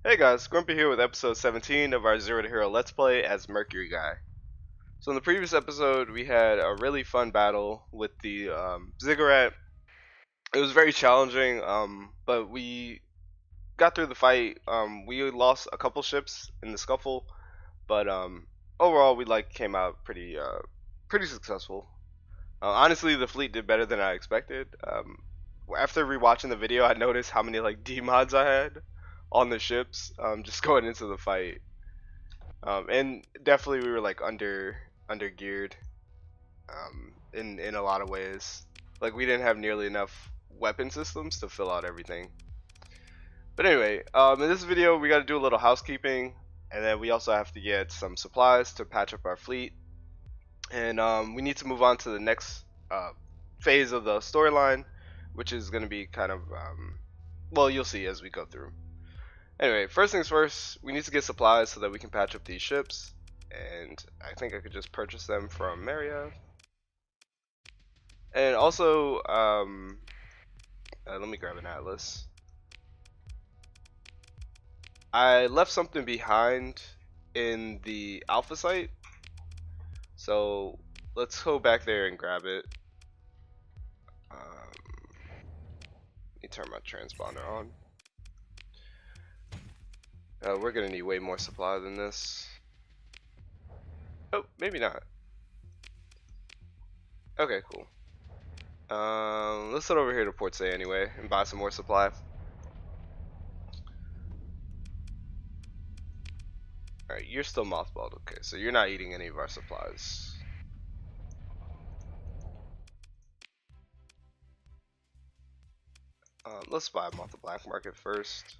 Hey guys, Grumpy here with episode 17 of our Zero to Hero Let's Play as Mercury Guy. So in the previous episode, we had a really fun battle with the Ziggurat. It was very challenging, but we got through the fight. We lost a couple ships in the scuffle, but overall we came out pretty successful. Honestly, the fleet did better than I expected. After rewatching the video, I noticed how many D mods I had on the ships, just going into the fight. And definitely we were under geared, in a lot of ways. Like we didn't have nearly enough weapon systems to fill out everything. But anyway, in this video we got to do a little housekeeping, and then we also have to get some supplies to patch up our fleet, and we need to move on to the next phase of the storyline, which is going to be kind of well, you'll see as we go through. Anyway, first things first, we need to get supplies so that we can patch up these ships, and I think I could just purchase them from Maria. And also, let me grab an atlas. I left something behind in the alpha site, so let's go back there and grab it. Let me turn my transponder on. We're gonna need way more supply than this. Oh, maybe not. Okay, cool. Let's head over here to Port Say anyway and buy some more supply. Alright, you're still mothballed. Okay, so you're not eating any of our supplies. Let's buy them off the black market first.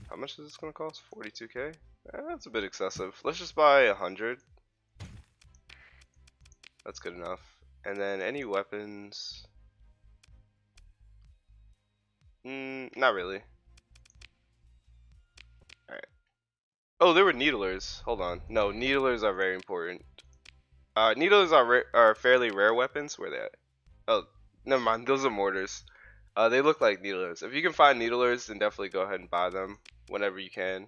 How much is this gonna cost? 42k? That's a bit excessive. Let's just buy 100. That's good enough. And then any weapons? Not really. Alright. Oh, there were needlers. Hold on. No, needlers are very important. Needlers are fairly rare weapons. Where they at? Oh, never mind. Those are mortars. They look like needlers. If you can find needlers, then definitely go ahead and buy them whenever you can.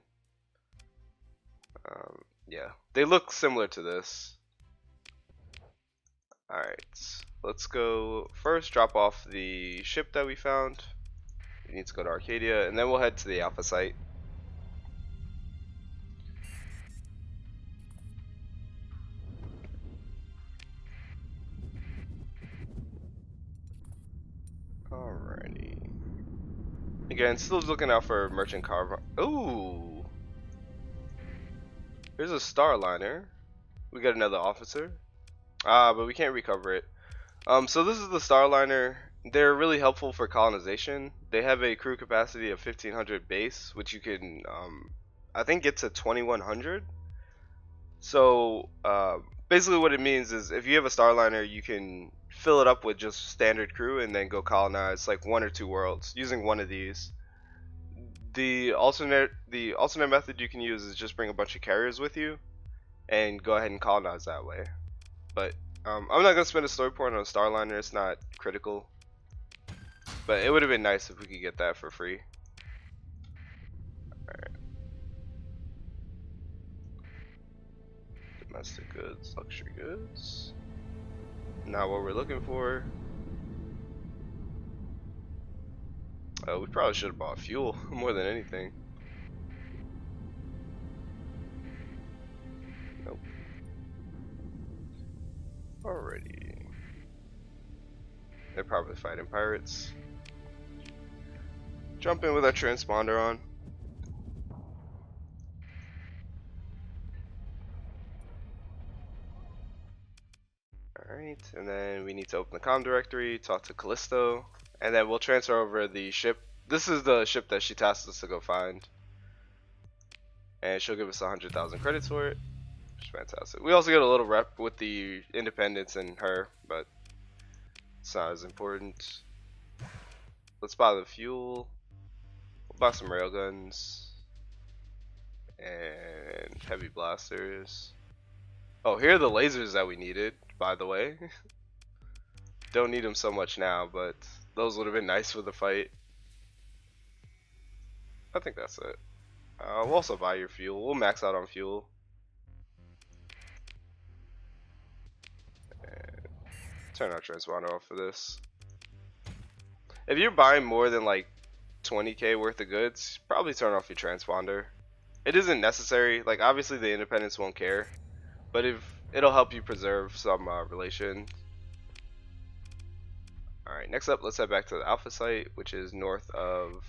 Yeah, they look similar to this. Alright, let's go first drop off the ship that we found. We need to go to Arcadia, and then we'll head to the alpha site. Alrighty. Again, still looking out for merchant cargo. Ooh! Here's a Starliner. We got another officer. But we can't recover it. So this is the Starliner. They're really helpful for colonization. They have a crew capacity of 1500 base, which you can, I think, get to 2100. So basically what it means is if you have a Starliner, you can fill it up with just standard crew and then go colonize like 1 or 2 worlds using one of these. The alternate method you can use is just bring a bunch of carriers with you and go ahead and colonize that way. But I'm not gonna spend a story point on a Starliner. It's not critical, but it would have been nice if we could get that for free. Alright. Domestic goods, luxury goods. Not what we're looking for. We probably should have bought fuel more than anything. Nope. Alrighty. They're probably fighting pirates. Jump in with our transponder on. Alright, and then we need to open the comm directory, talk to Callisto, and then we'll transfer over the ship. This is the ship that she tasked us to go find. And she'll give us 100,000 credits for it. Which is fantastic. We also get a little rep with the Independence and her, but it's not as important. Let's buy the fuel. We'll buy some railguns. And heavy blasters. Oh, here are the lasers that we needed, by the way. Don't need them so much now, but Those would have been nice for the fight. I think that's it. We'll also buy your fuel. We'll max out on fuel. And turn our transponder off for this. If you're buying more than like 20k worth of goods, probably turn off your transponder. It isn't necessary. Like obviously the independents won't care, but if it'll help you preserve some relation. All right, next up, let's head back to the Alpha site, which is north of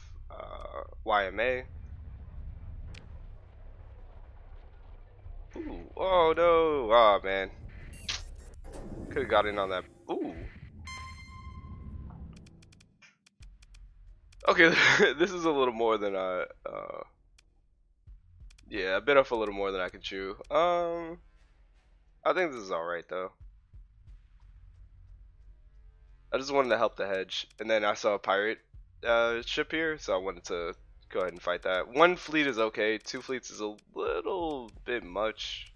YMA. Ooh, oh no, oh man, could have got in on that. Ooh. Okay, this is a little more than yeah, I bit off a little more than I can chew. I think this is alright though. I just wanted to help the hedge, and then I saw a pirate ship here, so I wanted to go ahead and fight that. One fleet is okay, two fleets is a little bit much.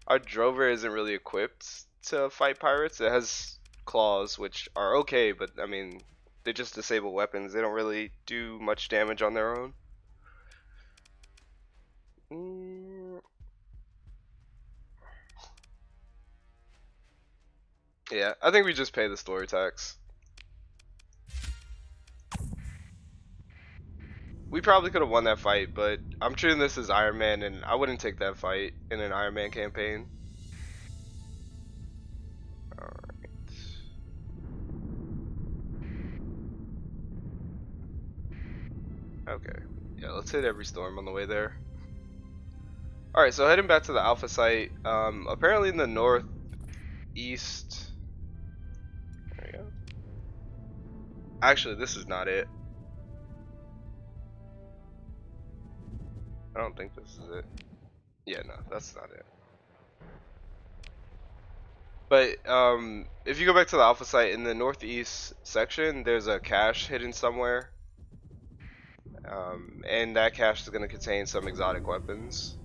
Our drover isn't really equipped to fight pirates. It has claws, which are okay, but I mean, they just disable weapons. They don't really do much damage on their own. Yeah, I think we just pay the story tax. We probably could have won that fight, but I'm treating this as Iron Man, and I wouldn't take that fight in an Iron Man campaign. Alright. Okay. Yeah, let's hit every storm on the way there. Alright, so heading back to the Alpha site, apparently in the northeast. There we go. Actually, this is not it. I don't think this is it. Yeah, no, that's not it. But if you go back to the Alpha site in the northeast section, there's a cache hidden somewhere, and that cache is going to contain some exotic weapons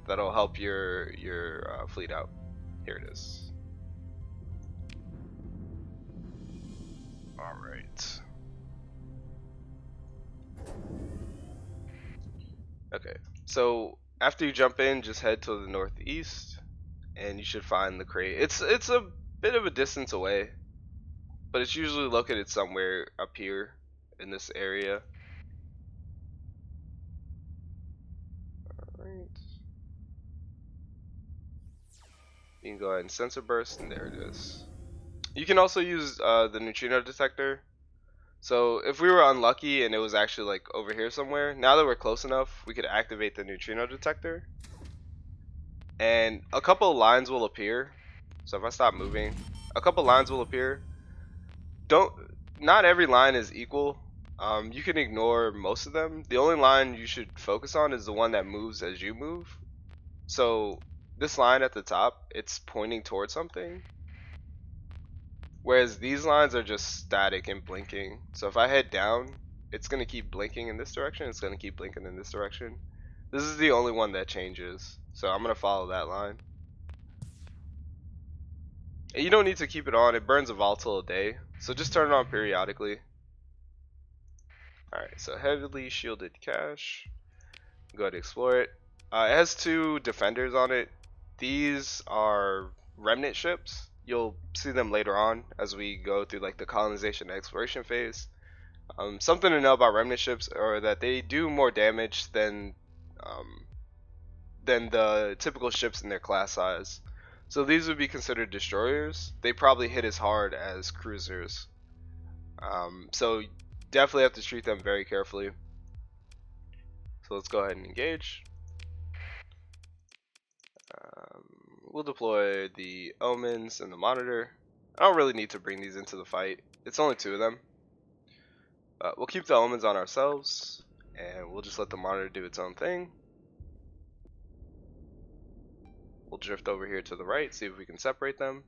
that'll help your fleet out. Here it is. All right. Okay. So after you jump in, just head to the northeast, and you should find the crate. It's a bit of a distance away, but it's usually located somewhere up here in this area. Alright. You can go ahead and sensor burst, and there it is. You can also use the neutrino detector. So if we were unlucky and it was actually like over here somewhere, now that we're close enough, we could activate the neutrino detector. And a couple of lines will appear. So if I stop moving, a couple lines will appear. Not every line is equal. You can ignore most of them. The only line you should focus on is the one that moves as you move. So this line at the top, it's pointing towards something. Whereas these lines are just static and blinking. So if I head down, it's going to keep blinking in this direction. It's going to keep blinking in this direction. This is the only one that changes. So I'm going to follow that line. And you don't need to keep it on. It burns a volatile a day. So just turn it on periodically. Alright, so heavily shielded cache. Go ahead and explore it. It has two defenders on it. These are remnant ships. You'll see them later on as we go through like the colonization and exploration phase. Something to know about remnant ships are that they do more damage than the typical ships in their class size. So these would be considered destroyers. They probably hit as hard as cruisers. So definitely have to treat them very carefully. So let's go ahead and engage. We'll deploy the omens and the monitor. I don't really need to bring these into the fight. It's only two of them. We'll keep the omens on ourselves, and we'll just let the monitor do its own thing. We'll drift over here to the right, see if we can separate them.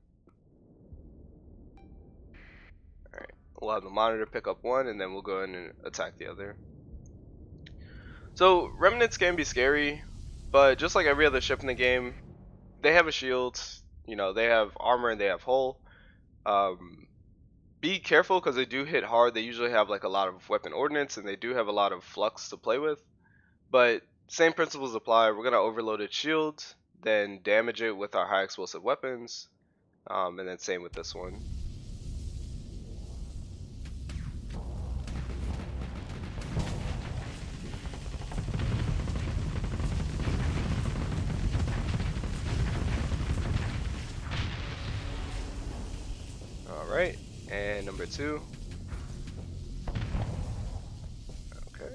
Alright, we'll have the monitor pick up one, and then we'll go in and attack the other. So, remnants can be scary, but just like every other ship in the game, they have a shield, you know, they have armor and they have hull. be careful because they do hit hard. They usually have like a lot of weapon ordnance and they do have a lot of flux to play with. But same principles apply. We're gonna overload its shield, then damage it with our high explosive weapons, and then same with this one. Alright, and number 2. Okay.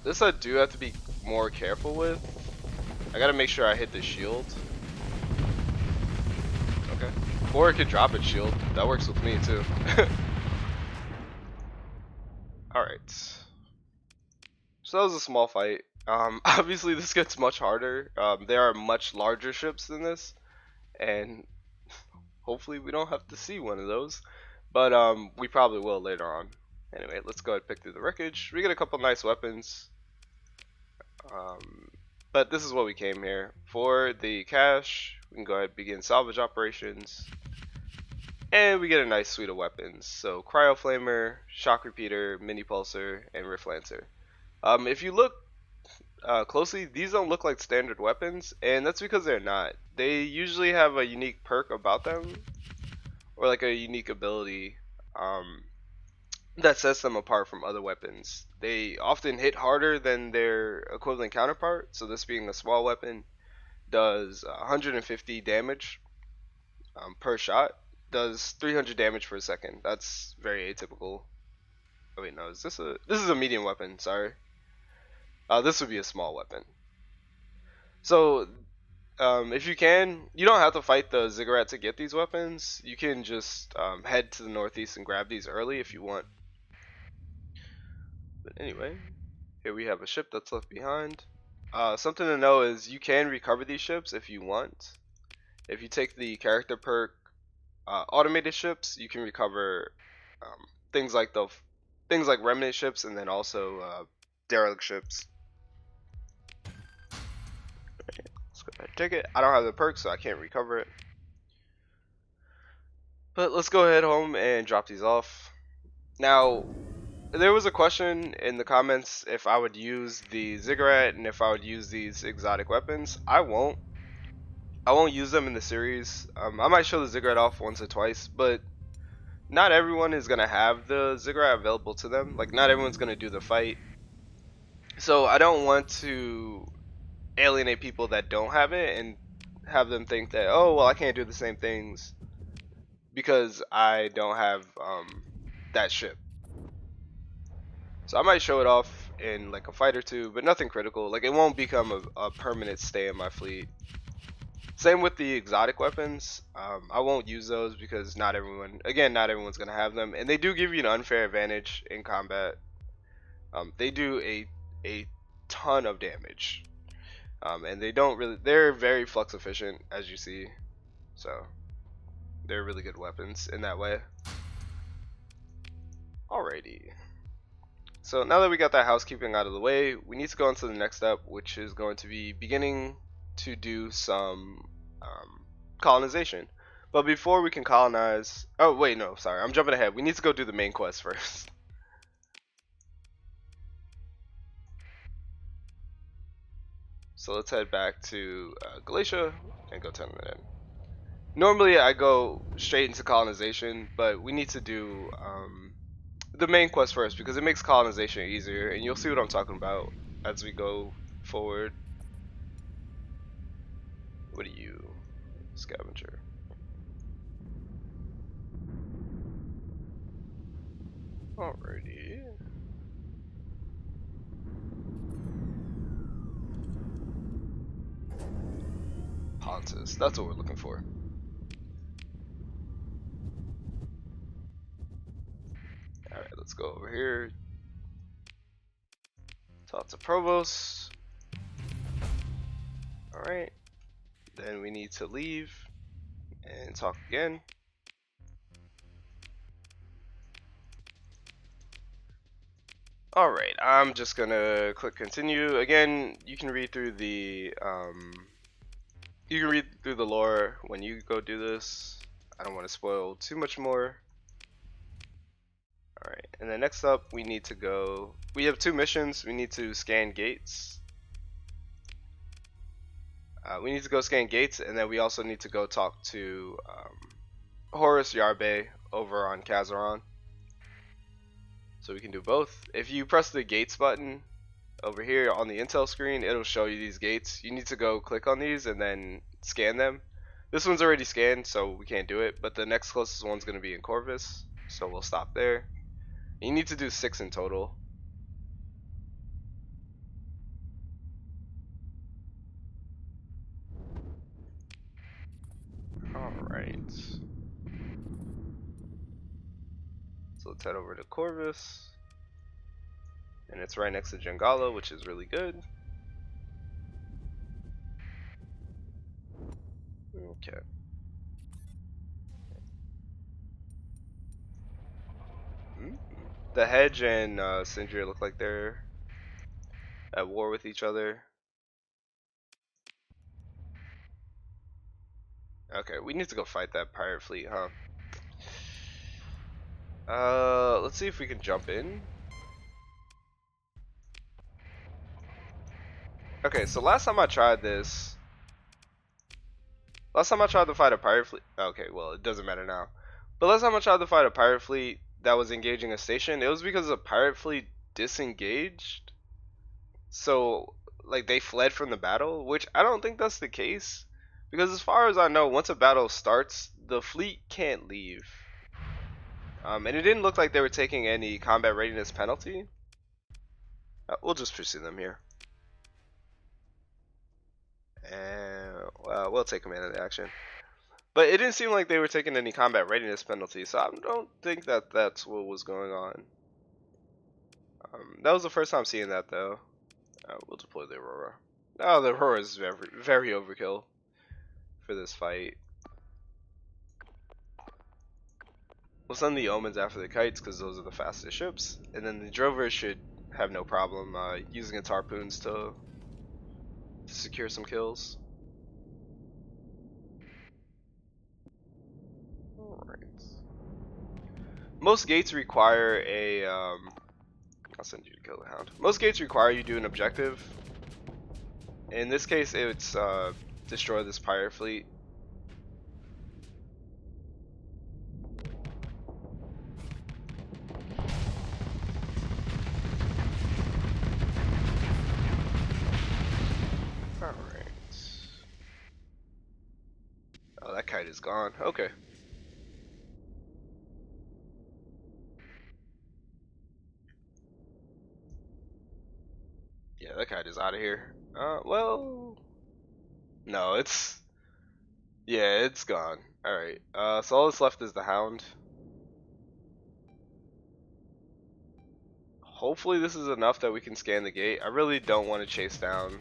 This I do have to be more careful with. I gotta make sure I hit the shield. Okay. Or it could drop its shield. That works with me too. Alright. So that was a small fight. Obviously this gets much harder. There are much larger ships than this. And hopefully we don't have to see one of those. But we probably will later on. Anyway, let's go ahead and pick through the wreckage. We get a couple nice weapons. But this is what we came here. For the cash, we can go ahead and begin salvage operations. And we get a nice suite of weapons. So Cryo Flamer, Shock Repeater, Mini Pulsar, and Rift Lancer. If you look closely, these don't look like standard weapons, and that's because they're not. They usually have a unique perk about them, or like a unique ability that sets them apart from other weapons. They often hit harder than their equivalent counterpart, so this being a small weapon does 150 damage per shot, does 300 damage per second. That's very atypical. Oh wait, no, this is a medium weapon, sorry. This would be a small weapon. So if you can, you don't have to fight the Ziggurat to get these weapons. You can just head to the northeast and grab these early if you want. But anyway, here we have a ship that's left behind. Something to know is you can recover these ships if you want. If you take the character perk automated ships, you can recover things like remnant ships and then also derelict ships. Let's go ahead and take it. I don't have the perk, so I can't recover it. But let's go ahead home and drop these off. Now, there was a question in the comments if I would use the Ziggurat and if I would use these exotic weapons. I won't use them in the series. I might show the Ziggurat off once or twice, but not everyone is gonna have the Ziggurat available to them. Like, not everyone's gonna do the fight. So I don't want to alienate people that don't have it and have them think that, oh well, I can't do the same things because I don't have that ship. So I might show it off in like a fight or two, but nothing critical. Like, it won't become a permanent stay in my fleet. Same with the exotic weapons. I won't use those because not everyone's gonna have them, and they do give you an unfair advantage in combat. They do a ton of damage, and they're very flux efficient, as you see. So they're really good weapons in that way. Alrighty. So now that we got that housekeeping out of the way, we need to go on to the next step, which is going to be beginning to do some colonization. But before we can colonize, oh wait, no, sorry, I'm jumping ahead. We need to go do the main quest first. So let's head back to Galatia and go turn that in. Normally I go straight into colonization, but we need to do the main quest first because it makes colonization easier, and you'll see what I'm talking about as we go forward. What are you? Scavenger. Alrighty. Pontus, that's what we're looking for. Alright, let's go over here. Talk to Provost. Alright. Then we need to leave and talk again. Alright, I'm just gonna click continue. Again, you can read through the lore when you go do this. I don't want to spoil too much more. Alright, and then next up we need to go, we have 2 missions. We need to scan gates. We need to go scan gates, and then we also need to go talk to Horus Yarbe over on Kazaron. So we can do both. If you press the gates button over here on the intel screen, it'll show you these gates. You need to go click on these and then scan them. This one's already scanned, so we can't do it, but the next closest one's going to be in Corvus, so we'll stop there. You need to do 6 in total. Alright. So let's head over to Corvus. And it's right next to Jangala, which is really good. Okay. The Hedge and Sindri look like they're at war with each other. Okay, we need to go fight that pirate fleet, huh? Let's see if we can jump in. Okay, so last time I tried to fight a pirate fleet. Okay, well, it doesn't matter now. But last time I tried to fight a pirate fleet that was engaging a station, it was because the pirate fleet disengaged. So, like, they fled from the battle, which I don't think that's the case. Because as far as I know, once a battle starts, the fleet can't leave. And it didn't look like they were taking any combat readiness penalty. We'll just pursue them here. And we'll take command of the action. But it didn't seem like they were taking any combat readiness penalty, so I don't think that that's what was going on. That was the first time seeing that, though. We'll deploy the Aurora. Oh, the Aurora is very, very overkill for this fight. We'll send the Omens after the Kites because those are the fastest ships, and then the Drover should have no problem using its harpoons to secure some kills. Alright. Most gates require a I'll send you to kill the Hound. Most gates require you do an objective. In this case, it's destroy this pirate fleet. Alright. Oh, that kite is gone. Okay. Yeah, that kite is out of here. Well, no, yeah, it's gone. Alright, so all that's left is the Hound. Hopefully this is enough that we can scan the gate. I really don't want to chase down.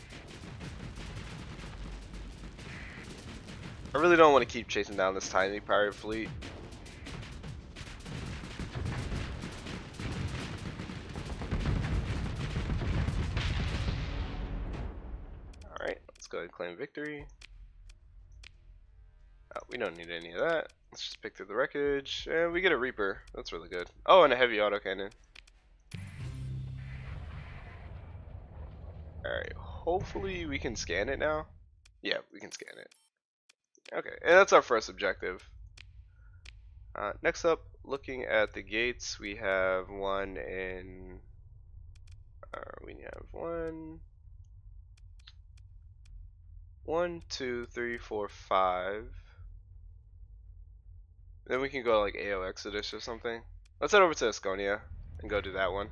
I really don't want to keep chasing down this tiny pirate fleet. Alright, let's go ahead and claim victory. We don't need any of that. Let's just pick through the wreckage. And we get a Reaper. That's really good. Oh, and a heavy autocannon. Alright, hopefully we can scan it now. Yeah, we can scan it. Okay, and that's our first objective. Next up, looking at the gates, we have one in... we have one, two, three, four, 5. Then we can go to like AO Exodus or something. Let's head over to Asconia and go do that one.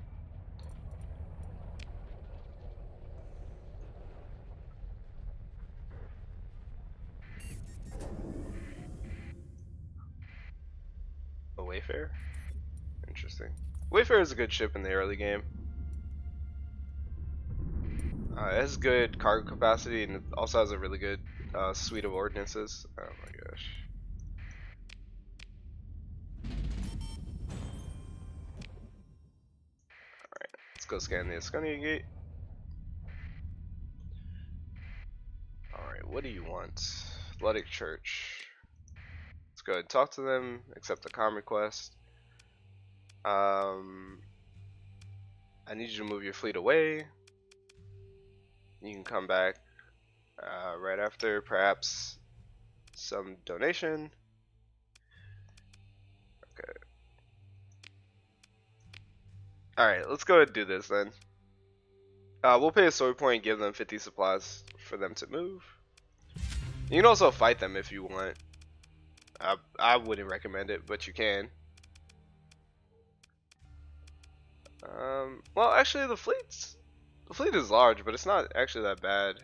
A Wayfarer? Interesting. Wayfarer is a good ship in the early game. It has good cargo capacity and it also has a really good suite of ordinances. Oh my gosh. Alright, let's go scan the Asconia gate. Alright, what do you want? Athletic Church. Let's go ahead and talk to them, accept the comm request. I need you to move your fleet away. You can come back right after, perhaps some donation. Okay. Alright, let's go ahead and do this then. We'll pay a story point and give them 50 supplies for them to move. You can also fight them if you want. I wouldn't recommend it, but you can. Well, actually, the fleet is large, but it's not actually that bad.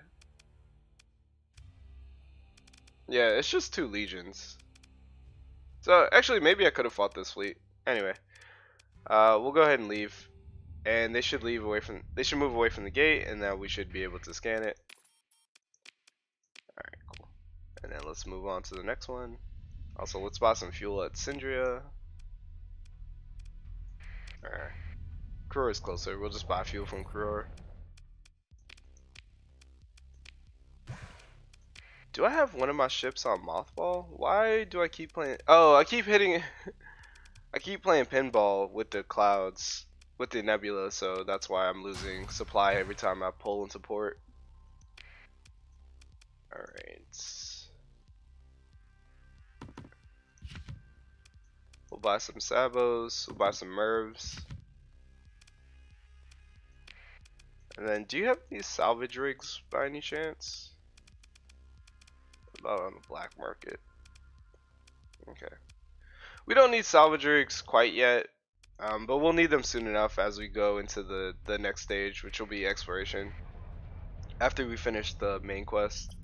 Yeah, it's just 2 legions. So actually, maybe I could have fought this fleet. Anyway, we'll go ahead and leave, and they should move away from the gate, and now we should be able to scan it. All right, cool. And then let's move on to the next one. Also, let's buy some fuel at Syndria. Alright. Kuror is closer. We'll just buy fuel from Kuror. Do I have one of my ships on mothball? Why do I keep playing? Oh, I keep hitting. I keep playing pinball with the clouds, with the nebula, so that's why I'm losing supply every time I pull into port. Alright. We'll buy some sabos. We'll buy some mervs. And then, do you have these salvage rigs by any chance? About on the black market. Okay. We don't need salvage rigs quite yet, but we'll need them soon enough as we go into the next stage, which will be exploration. After we finish the main quest.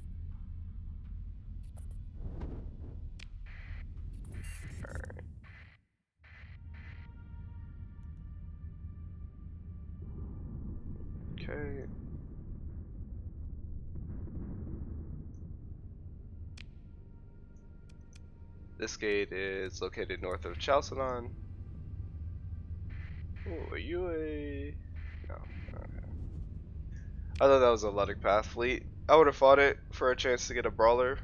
Alright. Okay. This gate is located north of Chalcedon. Oh, are you a... No. Okay. I thought that was a Luddic Path fleet. I would have fought it for a chance to get a brawler.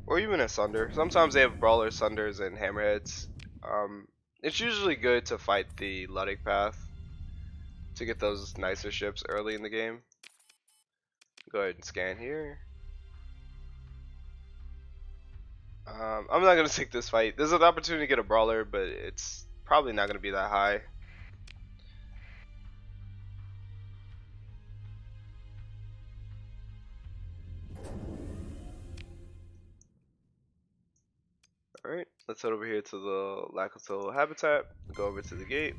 Or even a Sunder. Sometimes they have brawlers, Sunders, and Hammerheads. It's usually good to fight the Luddic Path to get those nicer ships early in the game. Go ahead and scan here. I'm not gonna take this fight. There's an opportunity to get a brawler, but it's probably not gonna be that high. Alright, let's head over here to the Lakotal habitat. Go over to the gate.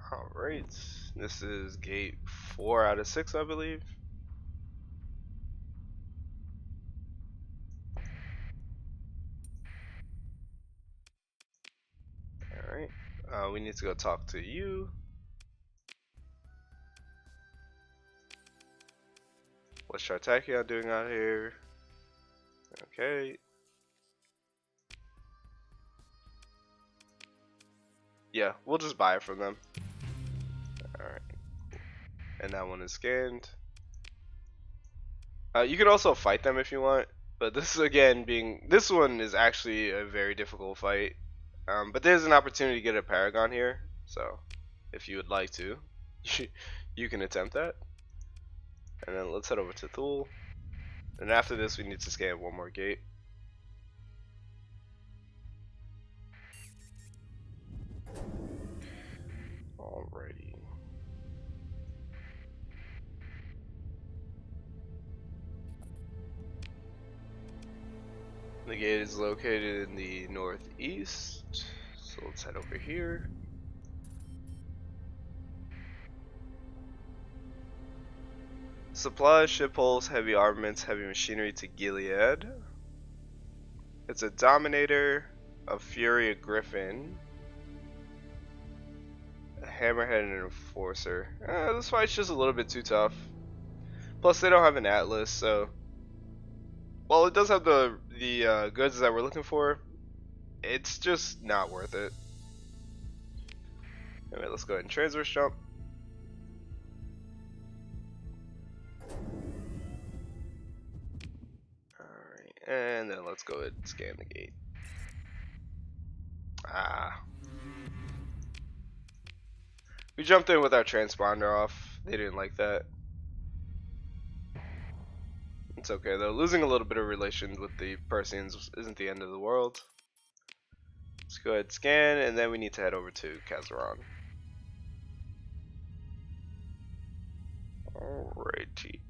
Alright, this is gate 4 out of 6, I believe. Alright, we need to go talk to you. What's Shartakion doing out here? Okay. Yeah, we'll just buy it from them. Alright. And that one is scanned. You can also fight them if you want, but this is this one is actually a very difficult fight. But there's an opportunity to get a Paragon here, so if you would like to, you can attempt that. And then let's head over to Thule. And after this, we need to scan one more gate. Alrighty. The gate is located in the northeast, so let's head over here. Supplies, ship hulls, heavy armaments, heavy machinery to Gilead. It's a Dominator, a Fury, a Griffin, a Hammerhead, and an Enforcer. This fight's just a little bit too tough. Plus, they don't have an Atlas, so while it does have the goods that we're looking for, it's just not worth it. Anyway, let's go ahead and transverse jump. Alright, and then let's go ahead and scan the gate. Ah. We jumped in with our transponder off. They didn't like that. It's okay though. Losing a little bit of relation with the Persians isn't the end of the world. Let's go ahead and scan, and then we need to head over to Kazaran. Alrighty.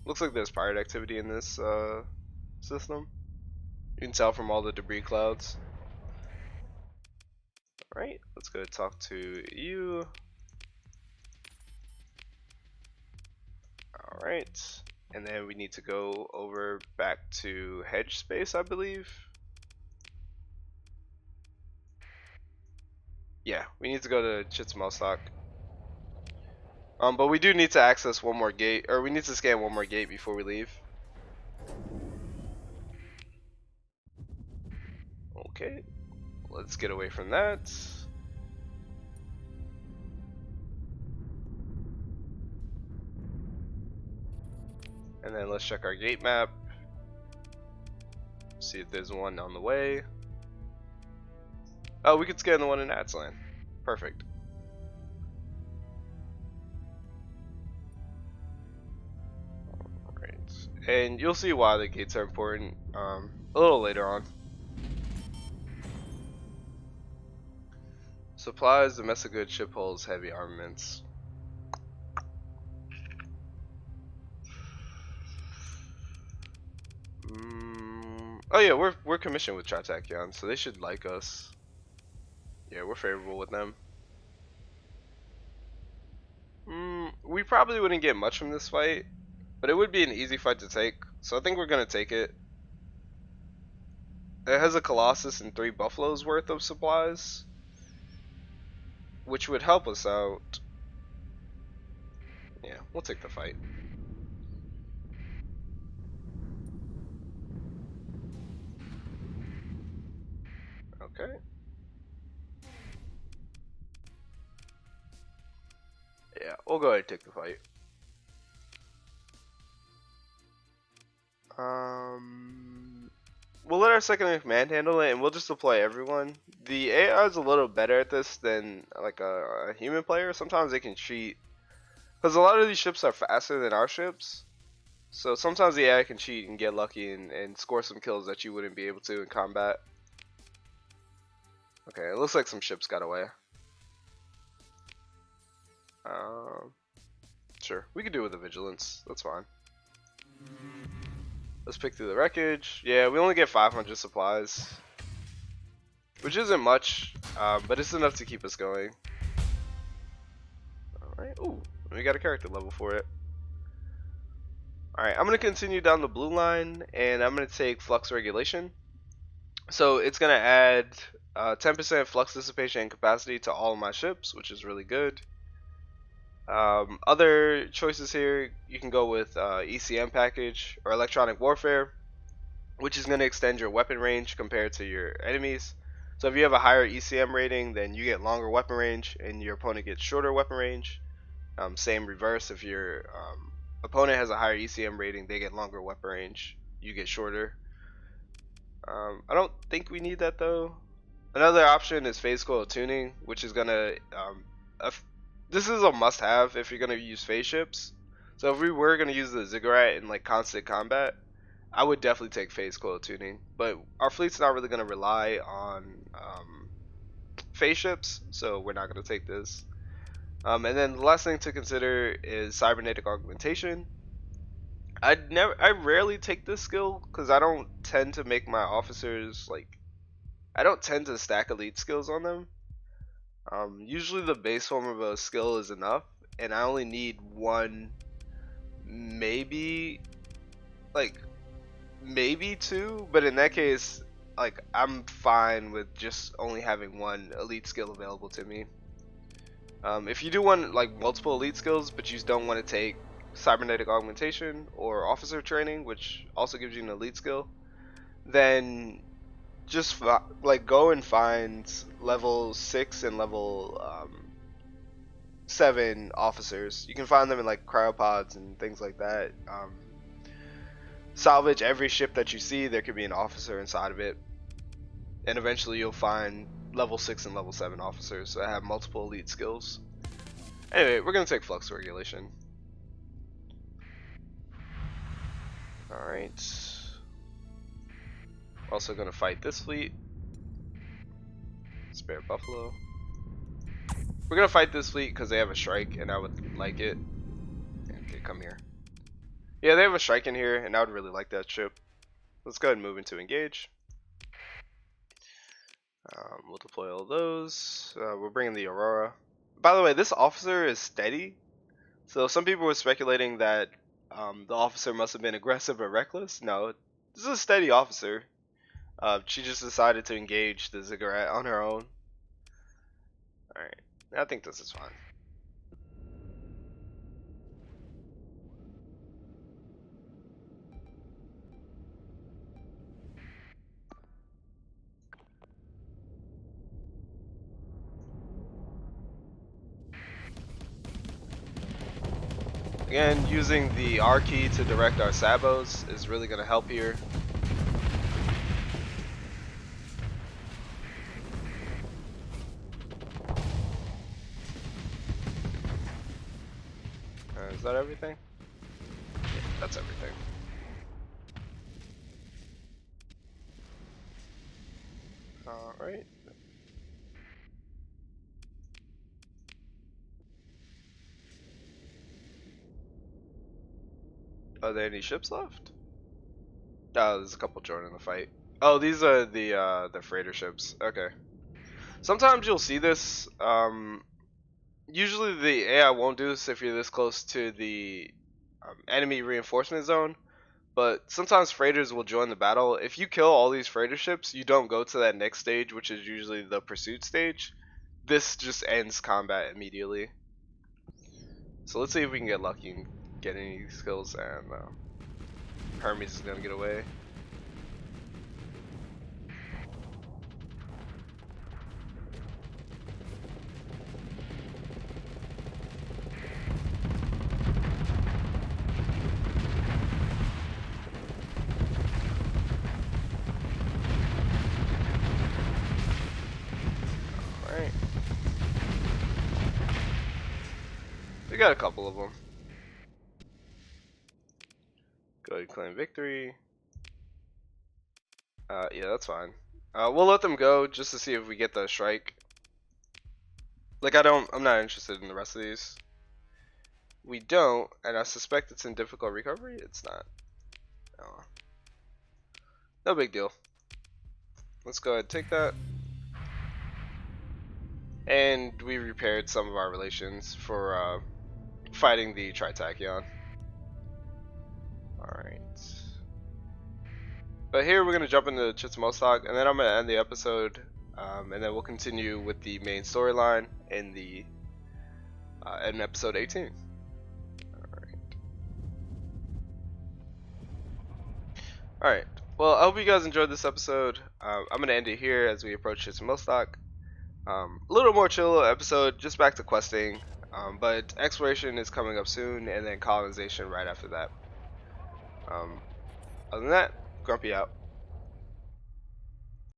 Looks like there's pirate activity in this system. You can tell from all the debris clouds. Alright, let's go talk to you. Alright, and then we need to go over back to hedge space, I believe. Yeah, we need to go to Chitsmelstock. But we do need to access one more gate, or we need to scan one more gate before we leave. Okay, let's get away from that. And then let's check our gate map. See if there's one on the way. Oh, we could scan the one in Atslan. Perfect. Alright. And you'll see why the gates are important a little later on. Supplies, domestic goods, ship holds, heavy armaments. Oh yeah, we're commissioned with Tritakion, so they should like us. Yeah, we're favorable with them. We probably wouldn't get much from this fight, but it would be an easy fight to take, so I think we're gonna take it. It has a Colossus and 3 Buffaloes worth of supplies, which would help us out. Yeah, we'll take the fight. Okay. Yeah, we'll go ahead and take the fight. We'll let our second in command handle it, and we'll just deploy everyone. The AI is a little better at this than like a human player. Sometimes they can cheat, because a lot of these ships are faster than our ships. So sometimes the AI can cheat and get lucky and score some kills that you wouldn't be able to in combat. Okay, it looks like some ships got away. Sure, we could do it with a vigilance. That's fine. Let's pick through the wreckage. Yeah, we only get 500 supplies, which isn't much, but it's enough to keep us going. Alright, ooh, we got a character level for it. Alright, I'm going to continue down the blue line, and I'm going to take flux regulation. So it's going to add 10% flux dissipation and capacity to all of my ships, which is really good. Other choices here, you can go with ECM package or electronic warfare, which is going to extend your weapon range compared to your enemies. So if you have a higher ECM rating, then you get longer weapon range and your opponent gets shorter weapon range. Same reverse, if your opponent has a higher ECM rating, they get longer weapon range, you get shorter. I don't think we need that though. Another option is phase coil tuning, which is going to this is a must-have if you're gonna use phase ships. So if we were gonna use the Ziggurat in like constant combat, I would definitely take phase coil tuning. But our fleet's not really gonna rely on phase ships, so we're not gonna take this. And then the last thing to consider is cybernetic augmentation. I rarely take this skill because I don't tend to make my officers I don't tend to stack elite skills on them. Usually the base form of a skill is enough, and I only need one, maybe two, but in that case, I'm fine with just only having one elite skill available to me. If you do want multiple elite skills, but you just don't want to take cybernetic augmentation or officer training, which also gives you an elite skill, then just like go and find level 6 and level 7 officers. You can find them in like cryopods and things like that. Salvage every ship that you see. There could be an officer inside of it, and eventually you'll find level 6 and level 7 officers that have multiple elite skills. Anyway, we're gonna take flux regulation. Alright. Also gonna fight this fleet. Spare Buffalo. We're gonna fight this fleet because they have a strike and I would like it. Okay, come here. Yeah, they have a strike in here and I would really like that ship. Let's go ahead and move into engage. We'll deploy all those. We're bringing the Aurora. By the way, this officer is steady. So some people were speculating that the officer must have been aggressive or reckless. No, this is a steady officer. She just decided to engage the Ziggurat on her own. Alright, I think this is fine. Again, using the R key to direct our sabos is really going to help here. Is that everything? Yeah, that's everything. Alright. Are there any ships left? Oh, there's a couple joining the fight. Oh, these are the freighter ships. Okay. Sometimes you'll see this. Usually the AI won't do this if you're this close to the enemy reinforcement zone. But sometimes freighters will join the battle. If you kill all these freighter ships, you don't go to that next stage, which is usually the pursuit stage. This just ends combat immediately. So let's see if we can get lucky and get any skills, and Hermes is gonna get away. Alright. We got a couple of them. Go ahead and claim victory. Yeah, that's fine. We'll let them go just to see if we get the strike. Like, I'm not interested in the rest of these. We don't, and I suspect it's in difficult recovery. It's not. Oh. No big deal. Let's go ahead and take that. And we repaired some of our relations for fighting the Tritachyon. Alright. But here we're going to jump into Chitsamostok, and then I'm going to end the episode, and then we'll continue with the main storyline in episode 18. Alright. Well, I hope you guys enjoyed this episode. I'm going to end it here as we approach Chitsamostok. A little more chill episode, just back to questing, but exploration is coming up soon, and then colonization right after that. Other than that, Grumpy out.